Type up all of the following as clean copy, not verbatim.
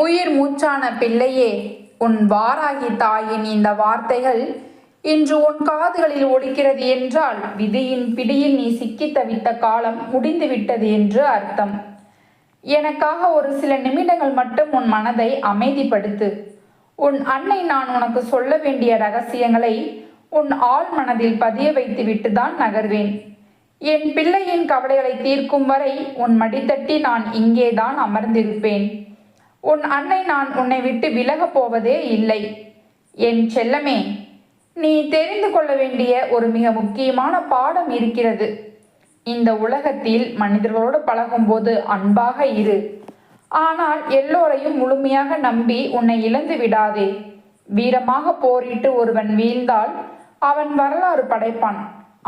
உயிர் மூச்சான பிள்ளையே, உன் வாராகி தாயின் இந்த வார்த்தைகள் இன்று உன் காதுகளில் ஒலிக்கிறது என்றால் விதியின் பிடியில் நீ சிக்கி தவித்த காலம் முடிந்துவிட்டது என்று அர்த்தம். எனக்காக ஒரு சில நிமிடங்கள் மட்டும் உன் மனதை அமைதிப்படுத்து. உன் அன்னை நான் உனக்கு சொல்ல வேண்டிய ரகசியங்களை உன் ஆழ் மனதில் பதிய வைத்துவிட்டு தான் நகர்வேன். என் பிள்ளையின் கவலைகளை தீர்க்கும் வரை உன் மடித்தட்டி நான் இங்கேதான் அமர்ந்திருப்பேன். உன் அன்னை நான் உன்னை விட்டு விலகப் போவதே இல்லை. என் செல்லமே, நீ தெரிந்து கொள்ள வேண்டிய ஒரு மிக முக்கியமான பாடம் இருக்கிறது. இந்த உலகத்தில் மனிதர்களோடு பழகும்போது அன்பாக இரு. ஆனால் எல்லோரையும் முழுமையாக நம்பி உன்னை இழந்து விடாதே. வீரமாக போரிட்டு ஒருவன் வீழ்ந்தால் அவன் வரலாறு படைப்பான்.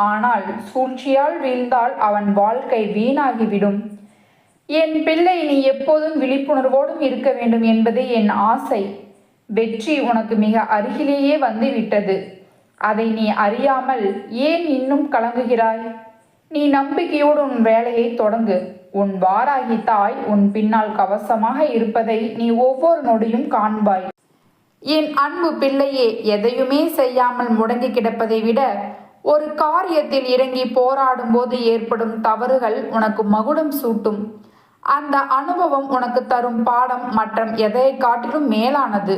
ஆனால் சூழ்ச்சியால் வீழ்ந்தால் அவன் வாழ்க்கை வீணாகிவிடும். என் பிள்ளை, நீ எப்போதும் விழிப்புணர்வோடும் இருக்க வேண்டும் என்பதே என் ஆசை. வெற்றி உனக்கு மிக அருகிலேயே வந்துவிட்டது. அதை நீ அறியாமல் ஏன் இன்னும் கலங்குகிறாய்? நீ நம்பிக்கையோடு உன் வேலையை தொடங்கு. உன் வாராகி தாய் உன் பின்னால் கவசமாக இருப்பதை நீ ஒவ்வொரு நொடியும் காண்பாய். என் அன்பு பிள்ளையே, எதையுமே செய்யாமல் முடங்கி கிடப்பதை விட ஒரு காரியத்தில் இறங்கி போராடும் போது ஏற்படும் தவறுகள் உனக்கு மகுடம் சூட்டும். அந்த அனுபவம் உனக்கு தரும் பாடம் மற்ற எதை காட்டிலும் மேலானது.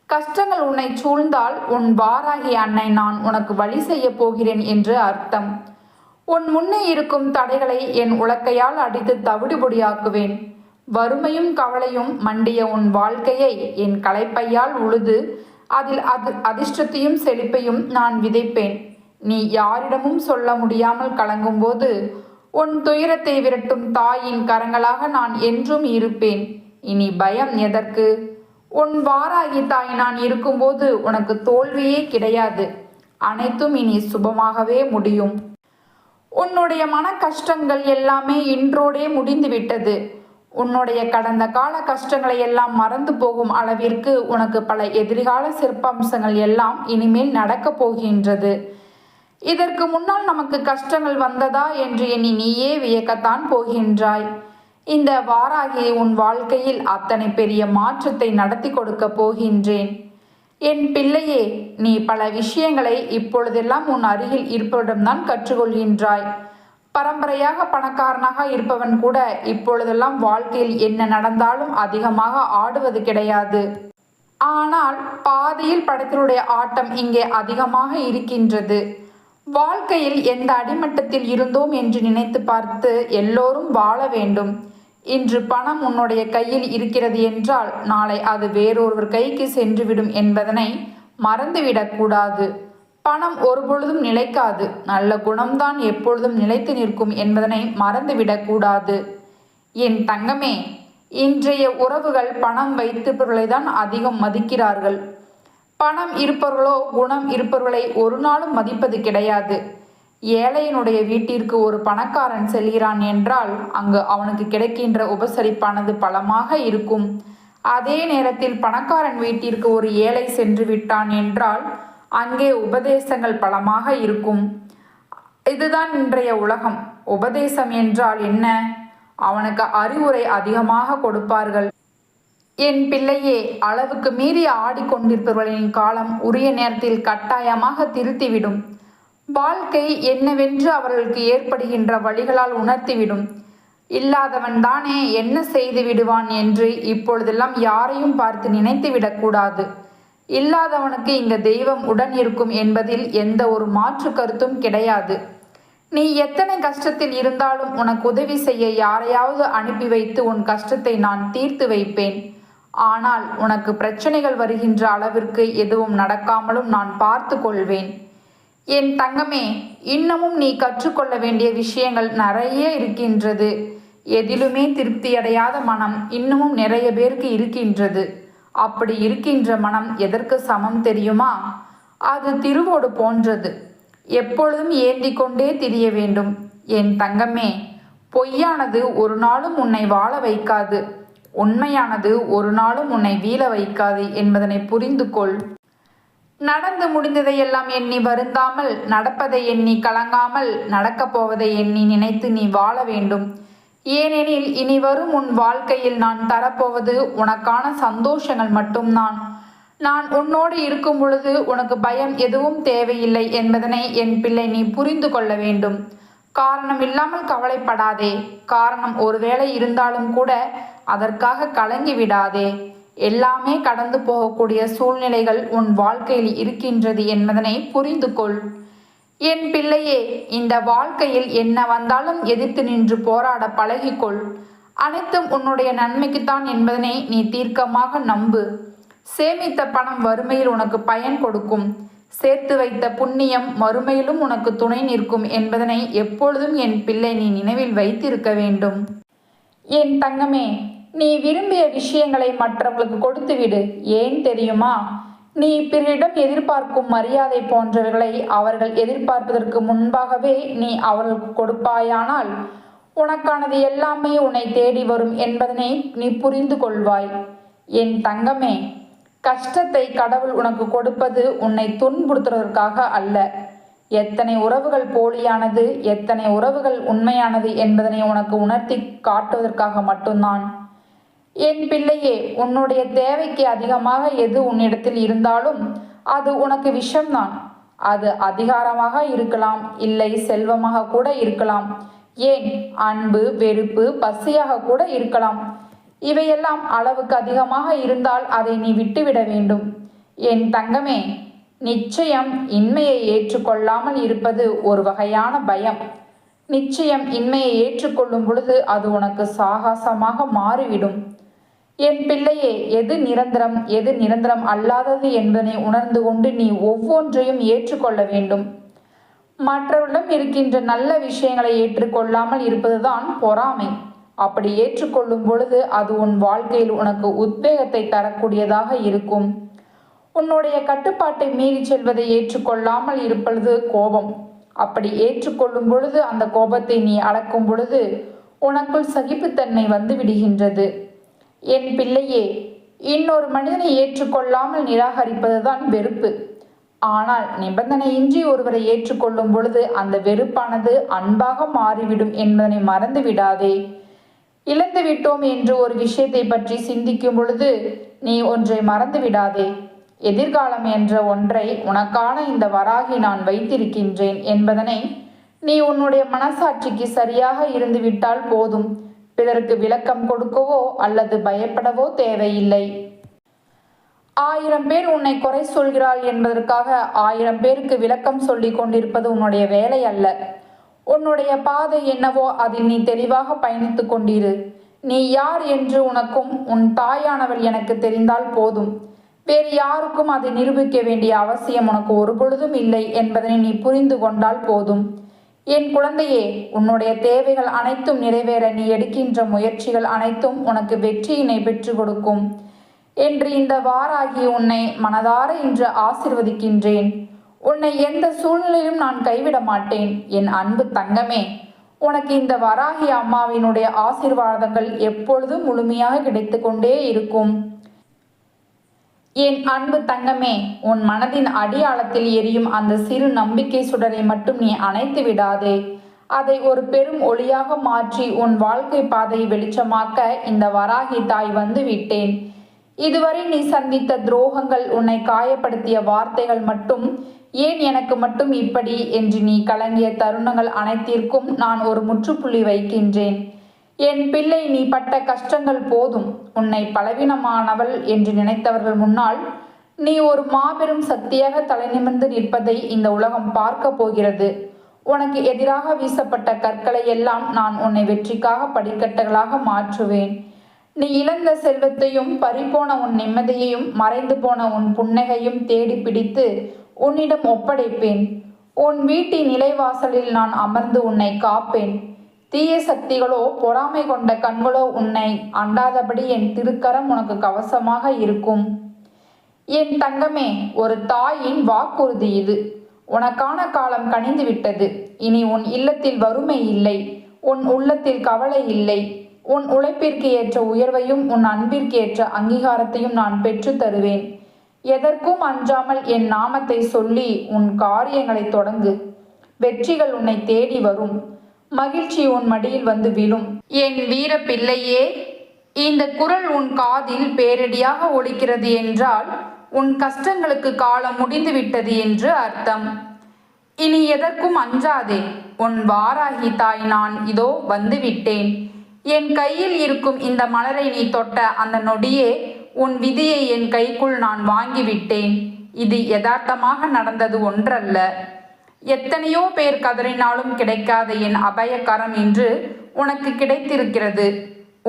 கஷ்டங்கள் உன்னை சூழ்ந்தால் உன் வாராகி அன்னை நான் உனக்கு வழி செய்ய போகிறேன் என்று அர்த்தம். உன் முன்னே இருக்கும் தடைகளை என் உலக்கையால் அடித்து தவிடுபொடியாக்குவேன். வறுமையும் கவலையும் மண்டிய உன் வாழ்க்கையை என் களைப்பையால் உழுது அதில் அதிர்ஷ்டத்தையும் செழிப்பையும் நான் விதைப்பேன். நீ யாரிடமும் சொல்ல முடியாமல் கலங்கும்போது உன் துயரத்தை விரட்டும் தாயின் கரங்களாக நான் என்றும் இருப்பேன். இனி பயம் எதற்கு? உன் வாராகி தாய் நான் இருக்கும்போது உனக்கு தோல்வியே கிடையாது. அனைத்தும் இனி சுபமாகவே முடியும். உன்னுடைய மன கஷ்டங்கள் எல்லாமே இன்றோடே முடிந்துவிட்டது. உன்னுடைய கடந்த கால கஷ்டங்களை எல்லாம் மறந்து போகும் அளவிற்கு உனக்கு பல எதிர்கால சிறப்பம்சங்கள் எல்லாம் இனிமேல் நடக்கப் போகின்றது. இதற்கு முன்னால் நமக்கு கஷ்டங்கள் வந்ததா என்று எண்ணி நீயே வியக்கத்தான் போகின்றாய். இந்த வாராகி உன் வாழ்க்கையில் அத்தனை பெரிய மாற்றத்தை நடத்தி கொடுக்க போகின்றேன். என் பிள்ளையே, நீ பல விஷயங்களை இப்பொழுதெல்லாம் உன் அருகில் இருப்பவரிடம்தான் கற்றுக்கொள்கின்றாய். பரம்பரையாக பணக்காரனாக இருப்பவன் கூட இப்பொழுதெல்லாம் வாழ்க்கையில் என்ன நடந்தாலும் அதிகமாக ஆடுவது கிடையாது. ஆனால் பாதியில் படத்தினுடைய ஆட்டம் இங்கே அதிகமாக இருக்கின்றது. வாழ்க்கையில் எந்த அடிமட்டத்தில் இருந்தோம் என்று நினைத்து பார்த்து எல்லோரும் வாழ வேண்டும். இன்று பணம் உன்னுடைய கையில் இருக்கிறது என்றால் நாளை அது வேறொருவர் கைக்கு சென்றுவிடும் என்பதனை மறந்துவிடக்கூடாது. பணம் ஒருபொழுதும் நிலைக்காது. நல்ல குணம்தான் எப்பொழுதும் நிலைத்து நிற்கும் என்பதனை மறந்துவிடக்கூடாது. என் தங்கமே, இன்றைய உறவுகள் பணம் வைத்திருப்பவர்களை தான் அதிகம் மதிக்கிறார்கள். பணம் இருப்பவர்களோ குணம் இருப்பவர்களை ஒரு நாளும் மதிப்பது கிடையாது. ஏழையினுடைய வீட்டிற்கு ஒரு பணக்காரன் செல்கிறான் என்றால் அங்கு அவனுக்கு கிடைக்கின்ற உபசரிப்பானது பலமாக இருக்கும். அதே நேரத்தில் பணக்காரன் வீட்டிற்கு ஒரு ஏழை சென்று விட்டான் என்றால் அங்கே உபதேசங்கள் பலமாக இருக்கும். இதுதான் இன்றைய உலகம். உபதேசம் என்றால் என்ன? அவனுக்கு அறிவுரை அதிகமாக கொடுப்பார்கள். என் பிள்ளையே, அளவுக்கு மீறி ஆடிக்கொண்டிருப்பவர்களின் காலம் உரிய நேரத்தில் கட்டாயமாக திருத்திவிடும். வாழ்க்கை என்னவென்று அவர்களுக்கு ஏற்படுகின்ற வழிகளால் உணர்த்திவிடும். இல்லாதவன் தானே என்ன செய்து விடுவான் என்று இப்பொழுதெல்லாம் யாரையும் பார்த்து நினைத்து விடக்கூடாது. இல்லாதவனுக்கு இங்கு தெய்வம் உடன் இருக்கும் என்பதில் எந்த ஒரு மாற்று கருத்தும் கிடையாது. நீ எத்தனை கஷ்டத்தில் இருந்தாலும் உனக்கு உதவி செய்ய யாரையாவது அனுப்பி வைத்து உன் கஷ்டத்தை நான் தீர்த்து வைப்பேன். ஆனால் உனக்கு பிரச்சனைகள் வருகின்ற அளவிற்கு எதுவும் நடக்காமலும் நான் பார்த்து கொள்வேன். என் தங்கமே, இன்னமும் நீ கற்றுக்கொள்ள வேண்டிய விஷயங்கள் நிறைய இருக்கின்றது. எதிலுமே திருப்தியடையாத மனம் இன்னமும் நிறைய பேருக்கு இருக்கின்றது. அப்படி இருக்கின்ற மனம் எதற்கு சமம் தெரியுமா? அது திருவோடு போன்றது. எப்பொழுதும் ஏந்தி கொண்டே திரிய வேண்டும். என் தங்கமே, பொய்யானது ஒரு நாளும் உன்னை வாழ வைக்காது. உண்மையானது ஒரு நாளும் உன்னை வீழ வைக்காது என்பதனை புரிந்து கொள். நடந்து முடிந்ததையெல்லாம் எண்ணி வருந்தாமல், நடப்பதை எண்ணி கலங்காமல், நடக்கப் போவதை எண்ணி நினைத்து நீ வாழ வேண்டும். ஏனெனில் இனி வரும் உன் வாழ்க்கையில் நான் தரப்போவது உனக்கான சந்தோஷங்கள் மட்டும்தான். நான் உன்னோடு இருக்கும் பொழுது உனக்கு பயம் எதுவும் தேவையில்லை என்பதனை என் பிள்ளை நீ புரிந்து கொள்ள வேண்டும். காரணம் இல்லாமல் கவலைப்படாதே. காரணம் ஒருவேளை இருந்தாலும் கூட அதற்காக கலங்கி விடாதே. எல்லாமே கடந்து போகக்கூடிய சூழ்நிலைகள் உன் வாழ்க்கையில் இருக்கின்றது என்பதனை புரிந்து கொள். என் பிள்ளையே, இந்த வாழ்க்கையில் என்ன வந்தாலும் எதிர்த்து நின்று போராட பழகிக்கொள். அனைத்தும் உன்னுடைய நன்மைக்குத்தான் என்பதனை நீ தீர்க்கமாக நம்பு. சேமித்த பணம் வறுமையில் உனக்கு பயன் கொடுக்கும். சேர்த்து வைத்த புண்ணியம் மறுமையிலும் உனக்கு துணை நிற்கும் என்பதனை எப்பொழுதும் என் பிள்ளை நீ நினைவில் வைத்திருக்க வேண்டும். என் தங்கமே, நீ விரும்பிய விஷயங்களை மற்றவங்களுக்கு கொடுத்துவிடு. ஏன் தெரியுமா? நீ பிறரிடம் எதிர்பார்க்கும் மரியாதை போன்றவர்களை அவர்கள் எதிர்பார்ப்பதற்கு முன்பாகவே நீ அவர்களுக்கு கொடுப்பாயானால் உனக்கானது எல்லாமே உன்னை தேடி வரும் என்பதனை நீ புரிந்து கொள்வாய். என் தங்கமே, கஷ்டத்தை கடவுள் உனக்கு கொடுப்பது உன்னை துன்புறுத்துவதற்காக அல்ல. எத்தனை உறவுகள் போலியானது, எத்தனை உறவுகள் உண்மையானது என்பதனை உனக்கு உணர்த்தி காட்டுவதற்காக மட்டும்தான். என் பிள்ளையே, உன்னுடைய தேவைக்கு அதிகமாக எது உன்னிடத்தில் இருந்தாலும் அது உனக்கு விஷம்தான். அது அதிகாரமாக இருக்கலாம், இல்லை செல்வமாக கூட இருக்கலாம், ஏன் அன்பு, வெறுப்பு, பசியாக கூட இருக்கலாம். இவையெல்லாம் அளவுக்கு அதிகமாக இருந்தால் அதை நீ விட்டுவிட வேண்டும். என் தங்கமே, நிச்சயம் இன்மையை ஏற்றுக்கொள்ளாமல் இருப்பது ஒரு வகையான பயம். நிச்சயம் இன்மையை ஏற்றுக்கொள்ளும் பொழுது அது உனக்கு சாகசமாக மாறிவிடும். என் பிள்ளையே, எது நிரந்தரம் எது நிரந்தரம் அல்லாதது என்பதனை உணர்ந்து கொண்டு நீ ஒவ்வொன்றையும் ஏற்றுக்கொள்ள வேண்டும். மற்றவர்களிடம் இருக்கின்ற நல்ல விஷயங்களை ஏற்றுக்கொள்ளாமல் இருப்பதுதான் பொறாமை. அப்படி ஏற்றுக்கொள்ளும் பொழுது அது உன் வாழ்க்கையில் உனக்கு உத்வேகத்தை தரக்கூடியதாக இருக்கும். உன்னுடைய கட்டுப்பாட்டை மீறி செல்வதை ஏற்றுக்கொள்ளாமல் இருப்பது கோபம். அப்படி ஏற்றுக்கொள்ளும் பொழுது அந்த கோபத்தை நீ அடக்கும் பொழுது உனக்குள் சகிப்புத்தன்மை வந்து விடுகின்றது. என் பிள்ளையே, இன்னொரு மனிதனை ஏற்றுக்கொள்ளாமல் நிராகரிப்பதுதான் வெறுப்பு. ஆனால் நிபந்தனையின்றி ஒருவரை ஏற்றுக்கொள்ளும் பொழுது அந்த வெறுப்பானது அன்பாக மாறிவிடும் என்பதனை மறந்து விடாதே. இழந்து விட்டோம் என்று ஒரு விஷயத்தை பற்றி சிந்திக்கும் பொழுது நீ ஒன்றை மறந்து விடாதே. எதிர்காலம் என்ற ஒன்றை உனக்கான இந்த வராகி நான் வைத்திருக்கின்றேன் என்பதனை நீ உன்னுடைய மனசாட்சிக்கு சரியாக இருந்துவிட்டால் போதும். பிறருக்கு விளக்கம் கொடுக்கவோ அல்லது பயப்படவோ தேவையில்லை. 1000 பேர் உன்னை குறை சொல்கிறாள் என்பதற்காக 1000 பேருக்கு விளக்கம் சொல்லி கொண்டிருப்பது உன்னுடைய வேலை அல்ல. உன்னுடைய பாதை என்னவோ அதில் நீ தெளிவாக பயணித்து கொண்டிரு. நீ யார் என்று உனக்கும் உன் தாயானவள் எனக்கு தெரிந்தால் போதும். வேறு யாருக்கும் அதை நிரூபிக்க வேண்டிய அவசியம் உனக்கு ஒருபொழுதும் இல்லை என்பதனை நீ புரிந்து கொண்டால் போதும். என் குழந்தையே, உன்னுடைய தேவைகள் அனைத்தும் நிறைவேற நீ எடுக்கின்ற முயற்சிகள் அனைத்தும் உனக்கு வெற்றியினை பெற்று கொடுக்கும் என்று இந்த வாராகி உன்னை மனதார இன்று ஆசிர்வதிக்கின்றேன். உன்னை எந்த சூழ்நிலையிலும் நான் கைவிட மாட்டேன். என் அன்பு தங்கமே, உனக்கு இந்த வராகி அம்மாவினுடைய ஆசீர்வாதங்கள் எப்பொழுதும் முழுமையாக கிடைத்து கொண்டே இருக்கும். என் அன்பு தங்கமே, உன் மனதின் அடியாளத்தில் எரியும் அந்த சிறு நம்பிக்கை சுடரை மட்டும் நீ அணைத்து விடாதே. அதை ஒரு பெரும் ஒளியாக மாற்றி உன் வாழ்க்கை பாதையை வெளிச்சமாக்க இந்த வராகி தாய் வந்து விட்டேன். இதுவரை நீ சந்தித்த துரோகங்கள், உன்னை காயப்படுத்திய வார்த்தைகள் மட்டும் ஏன் எனக்கு மட்டும் இப்படி என்று நீ கலங்கிய தருணங்கள் அனைத்திற்கும் நான் ஒரு முற்றுப்புள்ளி வைக்கின்றேன். என் பிள்ளை, நீ பட்ட கஷ்டங்கள் போதும். உன்னை பலவீனமானவள் என்று நினைத்தவர்கள் முன்னால் நீ ஒரு மாபெரும் சக்தியாக தலை நிமிர்ந்து நிற்பதை இந்த உலகம் பார்க்க போகிறது. உனக்கு எதிராக வீசப்பட்ட கற்களை எல்லாம் நான் உன்னை வெற்றிக்காக படிக்கட்டுகளாக மாற்றுவேன். நீ இழந்த செல்வத்தையும், பறிபோன உன் நிம்மதியையும், மறைந்து போன உன் புன்னகையும் தேடி பிடித்து உன்னிடம் ஒப்படைப்பேன். உன் வீட்டின் நிலைவாசலில் நான் அமர்ந்து உன்னை காப்பேன். தீய சக்திகளோ, பொறாமை கொண்ட கண்களோ உன்னை அண்டாதபடி என் திருக்கரம் உனக்கு கவசமாக இருக்கும். என் தங்கமே, ஒரு தாயின் வாக்குறுதி இது. உனக்கான காலம் கனிந்து விட்டது. இனி உன் இல்லத்தில் வறுமை இல்லை, உன் உள்ளத்தில் கவலை இல்லை. உன் உழைப்பிற்கு ஏற்ற உயர்வையும் உன் அன்பிற்கு ஏற்ற அங்கீகாரத்தையும் நான் பெற்று தருவேன். எதற்கும் அஞ்சாமல் என் நாமத்தை சொல்லி உன் காரியங்களை தொடங்கு. வெற்றிகள் உன்னை தேடி வரும். மகிழ்ச்சி உன் மடியில் வந்து விழும். என் வீர பிள்ளையே, இந்த குரல் உன் காதில் பேரடியாக ஒலிக்கிறது என்றால் உன் கஷ்டங்களுக்கு காலம் முடிந்துவிட்டது என்று அர்த்தம். இனி எதற்கும் அஞ்சாதே. உன் வாராகி தாய் நான் இதோ வந்துவிட்டேன். என் கையில் இருக்கும் இந்த மலரை நீ தொட்ட அந்த நொடியே உன் விதியை என் கைக்குள் நான் வாங்கிவிட்டேன். இது யதார்த்தமாக நடந்தது ஒன்றல்ல. எத்தனையோ பேர் கதறினாலும் கிடைக்காத என் அபயக்கரம் இன்று உனக்கு கிடைத்திருக்கிறது.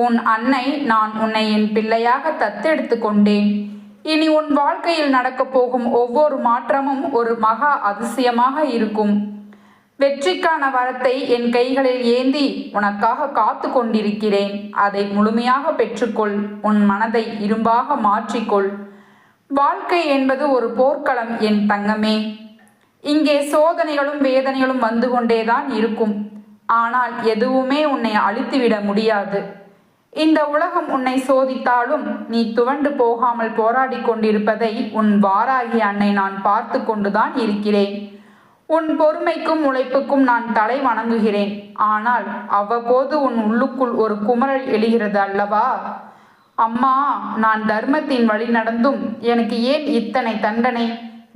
உன் அன்னை நான் உன்னை என் பிள்ளையாக தத்தெடுத்து கொண்டேன். இனி உன் வாழ்க்கையில் நடக்கப் போகும் ஒவ்வொரு மாற்றமும் ஒரு மகா அதிசயமாக இருக்கும். வெற்றிக்கான வரத்தை என் கைகளில் ஏந்தி உனக்காக காத்து கொண்டிருக்கிறேன். அதை முழுமையாக பெற்றுக்கொள். உன் மனதை இரும்பாக மாற்றிக்கொள். வாழ்க்கை என்பது ஒரு போர்க்களம் என் தங்கமே. இங்கே சோதனைகளும் வேதனைகளும் வந்து கொண்டேதான் இருக்கும். ஆனால் எதுவுமே உன்னை அழித்துவிட முடியாது. இந்த உலகம் உன்னை சோதித்தாலும் நீ துவண்டு போகாமல் போராடி கொண்டிருப்பதை உன் வாராகி அன்னை நான் பார்த்து கொண்டுதான் இருக்கிறேன். உன் பொறுமைக்கும் உழைப்புக்கும் நான் தலை வணங்குகிறேன். ஆனால் அவ்வப்போது உன் உள்ளுக்குள் ஒரு குமரல் எழுகிறது அல்லவா? அம்மா, நான் தர்மத்தின் வழி நடந்தும் எனக்கு ஏன் இத்தனை தண்டனை?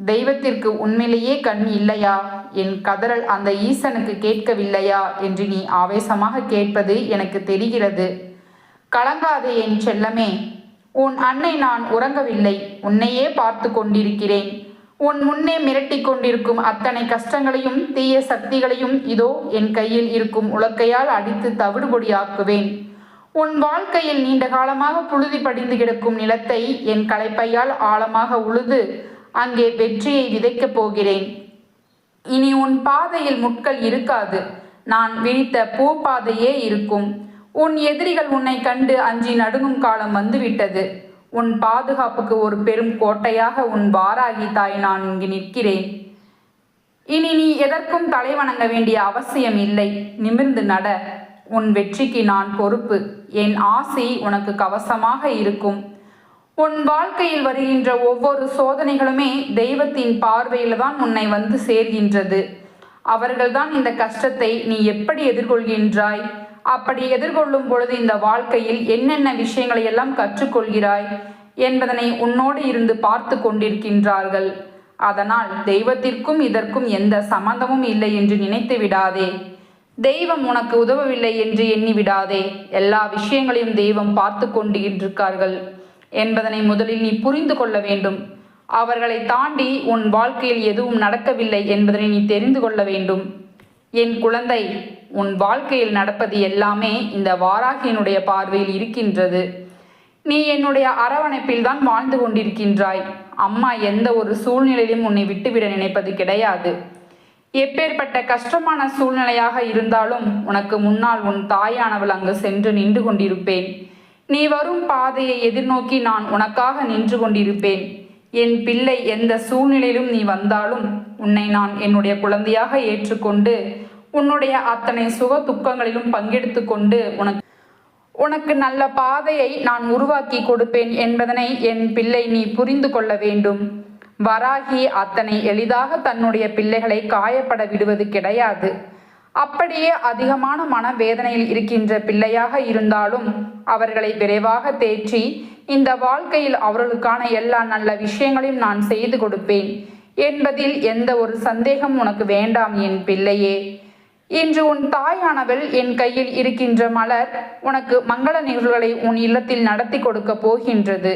தெய்வத்திற்கு உண்மையிலேயே கண் இல்லையா? என் கதறல் அந்த ஈசனுக்கு கேட்கவில்லையா என்று நீ ஆவேசமாக கேட்பது எனக்கு தெரிகிறது. கலங்காதே என் செல்லமே. உன் அன்னை நான் உறங்கவில்லை. உன்னையே பார்த்து கொண்டிருக்கிறேன். உன் முன்னே மிரட்டி கொண்டிருக்கும் அத்தனை கஷ்டங்களையும் தீய சக்திகளையும் இதோ என் கையில் இருக்கும் உலக்கையால் அடித்து தவிடுபொடியாக்குவேன். உன் வாழ்க்கையில் நீண்ட காலமாக புழுதி படிந்து கிடக்கும் நிலத்தை என் களைப்பையால் ஆழமாக உழுது அங்கே வெற்றியை விதைக்கப் போகிறேன். இனி உன் பாதையில் முட்கள் இருக்காது. நான் விரித்த பூ பாதையே இருக்கும். உன் எதிரிகள் உன்னை கண்டு அஞ்சி நடுங்கும் காலம் வந்துவிட்டது. உன் பாதுகாப்புக்கு ஒரு பெரும் கோட்டையாக உன் வாராகி தாய் நான் இங்கு நிற்கிறேன். இனி நீ எதற்கும் தலை வணங்க வேண்டிய அவசியம் இல்லை. நிமிர்ந்து நட. உன் வெற்றிக்கு நான் பொறுப்பு. என் ஆசி உனக்கு கவசமாக இருக்கும். உன் வாழ்க்கையில் வருகின்ற ஒவ்வொரு சோதனைகளுமே தெய்வத்தின் பார்வையில் தான் உன்னை வந்து சேர்கின்றது. அவர்கள்தான் இந்த கஷ்டத்தை நீ எப்படி எதிர்கொள்கின்றாய், அப்படி எதிர்கொள்ளும் பொழுது இந்த வாழ்க்கையில் என்னென்ன விஷயங்களை எல்லாம் கற்றுக்கொள்கிறாய் என்பதனை உன்னோடு இருந்து பார்த்து கொண்டிருக்கின்றார்கள். அதனால் தெய்வத்திற்கும் இதற்கும் எந்த சம்பந்தமும் இல்லை என்று நினைத்து விடாதே. தெய்வம் உனக்கு உதவவில்லை என்று எண்ணி விடாதே. எல்லா விஷயங்களையும் தெய்வம் பார்த்து கொண்டிருக்கார்கள் என்பதனை முதலில் நீ புரிந்து கொள்ள வேண்டும். அவர்களை தாண்டி உன் வாழ்க்கையில் எதுவும் நடக்கவில்லை என்பதனை நீ தெரிந்து கொள்ள வேண்டும். என் குழந்தை, உன் வாழ்க்கையில் நடப்பது எல்லாமே இந்த வாராகியினுடைய பார்வையில் இருக்கின்றது. நீ என்னுடைய அரவணைப்பில் தான் வாழ்ந்து கொண்டிருக்கின்றாய். அம்மா எந்த ஒரு சூழ்நிலையிலும் உன்னை விட்டுவிட நினைப்பது கிடையாது. எப்பேற்பட்ட கஷ்டமான சூழ்நிலையாக இருந்தாலும் உனக்கு முன்னால் உன் தாயானவள் அங்கு சென்று நின்று கொண்டிருப்பேன். நீ வரும் பாதையை எதிர்நோக்கி நான் உனக்காக நின்று கொண்டிருப்பேன். என் பிள்ளை, எந்த சூழ்நிலையிலும் நீ வந்தாலும் உன்னை நான் என்னுடைய குழந்தையாக ஏற்றுக்கொண்டு உன்னுடைய அத்தனை சுக துக்கங்களிலும் பங்கெடுத்து கொண்டு உனக்கு நல்ல பாதையை நான் உருவாக்கி கொடுப்பேன் என்பதனை என் பிள்ளை நீ புரிந்து கொள்ள வேண்டும். வராகி அத்தனை எளிதாக தன்னுடைய பிள்ளைகளை காயப்பட விடுவது கிடையாது. அப்படியே அதிகமான மனவேதனையில் இருக்கின்ற பிள்ளையாக இருந்தாலும் அவர்களை விரைவாக தேற்றி இந்த வாழ்க்கையில் அவர்களுக்கான எல்லா நல்ல விஷயங்களையும் நான் செய்து கொடுப்பேன் என்பதில் எந்த ஒரு சந்தேகம் உனக்கு வேண்டாம் என் பிள்ளையே. இன்று உன் தாயானவள் என் கையில் இருக்கின்ற மலர் உனக்கு மங்கள நிகழ்வுகளை உன் இல்லத்தில் நடத்தி கொடுக்க போகின்றது.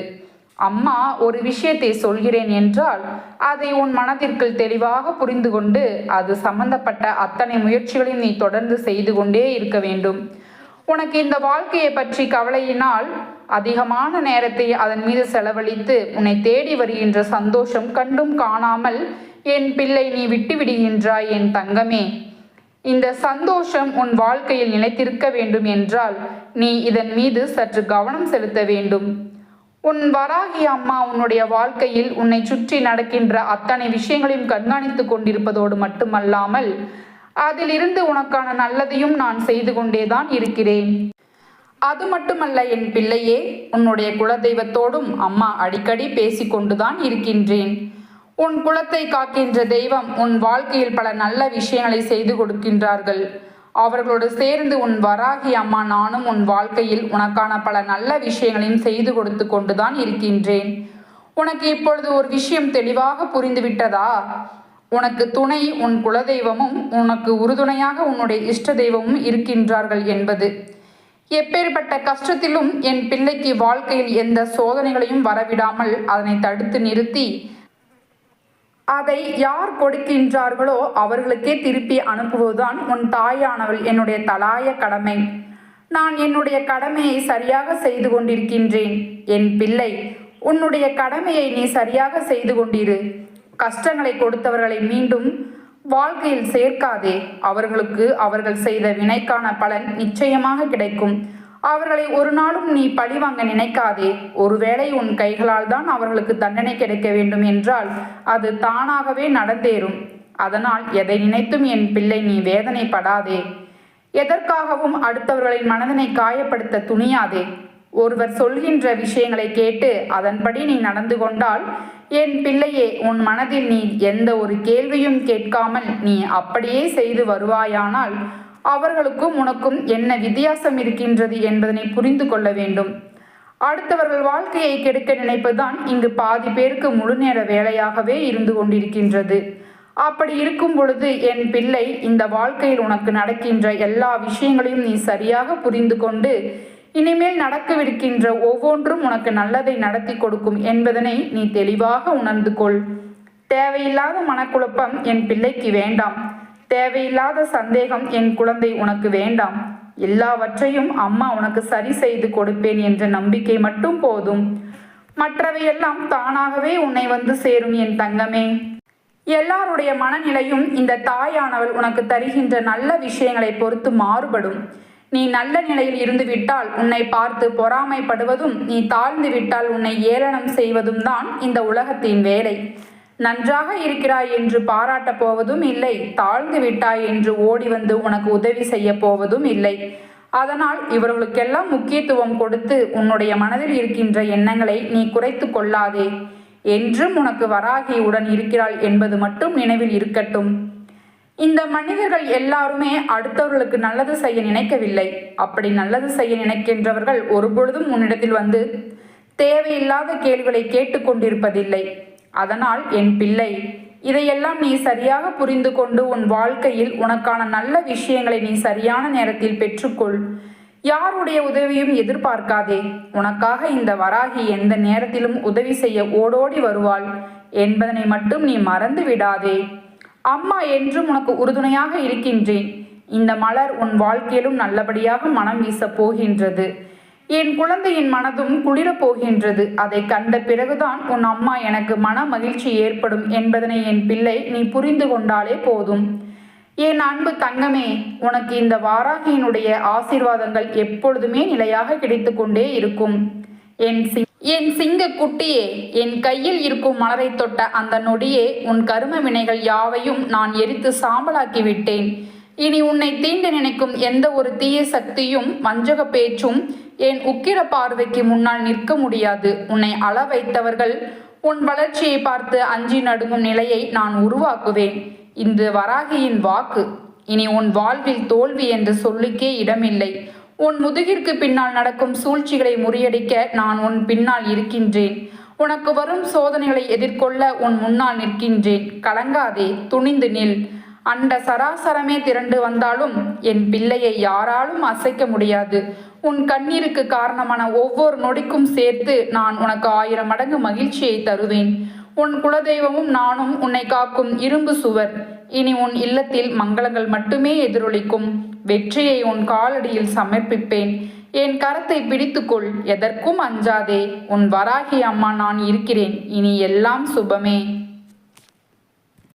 அம்மா ஒரு விஷயத்தை சொல்கிறேன் என்றால் அதை உன் மனதிற்குள் தெளிவாக புரிந்து கொண்டு அது சம்பந்தப்பட்ட அத்தனை முயற்சிகளையும் நீ தொடர்ந்து செய்து கொண்டே இருக்க வேண்டும். உனக்கு இந்த வாழ்க்கையை பற்றி கவலையினால் அதிகமான நேரத்தை அதன் மீது செலவழித்து உன்னை தேடி வருகின்ற சந்தோஷம் கண்டும் காணாமல் என் பிள்ளை நீ விட்டு விடுகின்றாய் என் தங்கமே. இந்த சந்தோஷம் உன் வாழ்க்கையில் நிலைத்திருக்க வேண்டும் என்றால் நீ இதன் மீது சற்று கவனம் செலுத்த வேண்டும். உன் வராகி அம்மா உன்னுடைய வாழ்க்கையில் உன்னை சுற்றி நடக்கின்ற அத்தனை விஷயங்களையும் கண்காணித்து கொண்டிருப்பதோடு மட்டுமல்லாமல் அதிலிருந்து உனக்கான நல்லதையும் நான் செய்து கொண்டேதான் இருக்கிறேன். அது மட்டுமல்ல என் பிள்ளையே, உன்னுடைய குலதெய்வத்தோடும் அம்மா அடிக்கடி பேசிக்கொண்டுதான் இருக்கின்றேன். உன் குலத்தை காக்கின்ற தெய்வம் உன் வாழ்க்கையில் பல நல்ல விஷயங்களை செய்து கொடுக்கின்றார்கள். அவர்களோடு சேர்ந்து உன் வராகி அம்மா நானும் உன் வாழ்க்கையில் உனக்கான பல நல்ல விஷயங்களையும் செய்து கொடுத்து கொண்டுதான் இருக்கின்றேன். உனக்கு இப்பொழுது ஒரு விஷயம் தெளிவாக புரிந்துவிட்டதா? உனக்கு துணை உன் குலதெய்வமும் உனக்கு உறுதுணையாக உன்னுடைய இஷ்ட தெய்வமும் இருக்கின்றார்கள் என்பது. எப்பேற்பட்ட கஷ்டத்திலும் என் பிள்ளைக்கு வாழ்க்கையில் எந்த சோதனைகளையும் வரவிடாமல் அதனை தடுத்து நிறுத்தி அதை யார் கொடுக்கின்றார்களோ அவர்களுக்கே திருப்பி அனுப்புவதுதான் உன் தாயானவள் என்னுடைய தலாய கடமை. நான் என்னுடைய கடமையை சரியாக செய்து கொண்டிருக்கின்றேன். என் பிள்ளை, உன்னுடைய கடமையை நீ சரியாக செய்து கொண்டிரு. கஷ்டங்களை கொடுத்தவர்களை மீண்டும் வாழ்க்கையில் சேர்க்காதே. அவர்களுக்கு அவர்கள் செய்த வினைக்கான பலன் நிச்சயமாக கிடைக்கும். அவர்களை ஒரு நாளும் நீ பழிவாங்க நினைக்காதே. ஒருவேளை உன் கைகளால் தான் அவர்களுக்கு தண்டனை கிடைக்க வேண்டும் என்றால் அது தானாகவே நடந்தேறும். அதனால் எதை நினைத்தும் என் பிள்ளை நீ வேதனைப்படாதே. எதற்காகவும் அடுத்தவர்களின் மனதினை காயப்படுத்த துணியாதே. ஒருவர் சொல்கின்ற விஷயங்களை கேட்டு அதன்படி நீ நடந்து கொண்டால் என் பிள்ளையே, உன் மனதில் நீ எந்த ஒரு கேள்வியும் கேட்காமல் நீ அப்படியே செய்து வருவாயானால் அவர்களுக்கும் உனக்கும் என்ன வித்தியாசம் இருக்கின்றது என்பதனை புரிந்து கொள்ள வேண்டும். அடுத்தவர்கள் வாழ்க்கையை கெடுக்க நினைப்பதுதான் இங்கு பாதி பேருக்கு முழுநேர வேலையாகவே இருந்து கொண்டிருக்கின்றது. அப்படி இருக்கும் பொழுது என் பிள்ளை, இந்த வாழ்க்கையில் உனக்கு நடக்கின்ற எல்லா விஷயங்களையும் நீ சரியாக புரிந்து கொண்டு இனிமேல் நடக்கவிருக்கின்ற ஒவ்வொன்றும் உனக்கு நல்லதை நடத்தி கொடுக்கும் என்பதனை நீ தெளிவாக உணர்ந்து கொள். தேவையில்லாத மனக்குழப்பம் என் பிள்ளைக்கு வேண்டாம். தேவையில்லாத சந்தேகம் என் குழந்தை உனக்கு வேண்டாம். எல்லாவற்றையும் அம்மா உனக்கு சரி செய்து கொடுப்பேன் என்ற நம்பிக்கை மட்டும் போதும். மற்றவையெல்லாம் தானாகவே உன்னை வந்து சேரும் என் தங்கமே. எல்லாருடைய மனநிலையும் இந்த தாயானவள் உனக்கு தருகின்ற நல்ல விஷயங்களை பொறுத்து மாறுபடும். நீ நல்ல நிலையில் இருந்து விட்டால் உன்னை பார்த்து பொறாமைப்படுவதும், நீ தாழ்ந்து விட்டால் உன்னை ஏளனம் செய்வதும் தான் இந்த உலகத்தின் வேலை. நன்றாக இருக்கிறாய் என்று பாராட்டப் போவதும் இல்லை, தாழ்ந்து விட்டாய் என்று ஓடி வந்து உனக்கு உதவி செய்ய போவதும் இல்லை. அதனால் இவர்களுக்கெல்லாம் முக்கியத்துவம் கொடுத்து உன்னுடைய மனதில் இருக்கின்ற எண்ணங்களை நீ குறைத்து கொள்ளாதே. என்றும் உனக்கு வராகி உடன் இருக்கிறாள் என்பது மட்டும் நினைவில் இருக்கட்டும். இந்த மனிதர்கள் எல்லாருமே அடுத்தவர்களுக்கு நல்லது செய்ய நினைக்கவில்லை. அப்படி நல்லது செய்ய நினைக்கின்றவர்கள் ஒருபொழுதும் உன்னிடத்தில் வந்து தேவையில்லாத கேள்விகளை கேட்டுக்கொண்டிருப்பதில்லை. அதனால் என் பிள்ளை, இதையெல்லாம் நீ சரியாக புரிந்து கொண்டு உன் வாழ்க்கையில் உனக்கான நல்ல விஷயங்களை நீ சரியான நேரத்தில் பெற்றுக்கொள். யாருடைய உதவியும் எதிர்பார்க்காதே. உனக்காக இந்த வராகி எந்த நேரத்திலும் உதவி செய்ய ஓடோடி வருவாள் என்பதனை மட்டும் நீ மறந்து விடாதே. அம்மா என்றும் உனக்கு உறுதுணையாக இருக்கின்றேன். இந்த மலர் உன் வாழ்க்கையிலும் நல்லபடியாக மனம் வீசப் போகின்றது. என் குழந்தையின் மனதும் குளிரப் போகின்றது. அதை கண்ட பிறகுதான் உன் அம்மா எனக்கு மன மகிழ்ச்சி ஏற்படும் என்பதனை என் பிள்ளை நீ புரிந்து கொண்டாலே போதும். என் அன்பு தங்கமே, உனக்கு இந்த வாராகியினுடைய ஆசீர்வாதங்கள் எப்பொழுதுமே நிலையாக கிடைத்து கொண்டே இருக்கும். என் சிங்க குட்டியே, என் கையில் இருக்கும் மலரை தொட்ட அந்த நொடியே உன் கரும வினைகள் யாவையும் நான் எரித்து சாம்பலாக்கி விட்டேன். இனி உன்னை தீண்ட நினைக்கும் எந்த ஒரு தீய சக்தியும் வஞ்சக பேச்சும் என் உக்கிர பார்வைக்கு முன்னால் நிற்க முடியாது. உன்னை அள வைத்தவர்கள் உன் வளர்ச்சியை பார்த்து அஞ்சி நடுங்கும் நிலையை நான் உருவாக்குவேன். இந்த வராகியின் வாக்கு. இனி உன் வாழ்வில் தோல்வி என்று சொல்லிக்கே இடமில்லை. உன் முதுகிற்கு பின்னால் நடக்கும் சூழ்ச்சிகளை முறியடிக்க நான் உன் பின்னால் இருக்கின்றேன். உனக்கு வரும் சோதனைகளை எதிர்கொள்ள உன் முன்னால் நிற்கின்றேன். கலங்காதே, துணிந்து நில். அண்ட சராசரமே திரண்டு வந்தாலும் என் பிள்ளையை யாராலும் அசைக்க முடியாது. உன் கண்ணீருக்கு காரணமான ஒவ்வொரு நொடிக்கும் சேர்த்து நான் உனக்கு 1000 மடங்கு மகிழ்ச்சியை தருவேன். உன் குலதெய்வமும் நானும் உன்னை காக்கும் இரும்பு சுவர். இனி உன் இல்லத்தில் மங்களங்கள் மட்டுமே எதிரொலிக்கும். வெற்றியை உன் காலடியில் சமர்ப்பிப்பேன். என் கரத்தை பிடித்துக்கொள். எதற்கும் அஞ்சாதே. உன் வராகி அம்மா நான் இருக்கிறேன். இனி எல்லாம் சுபமே.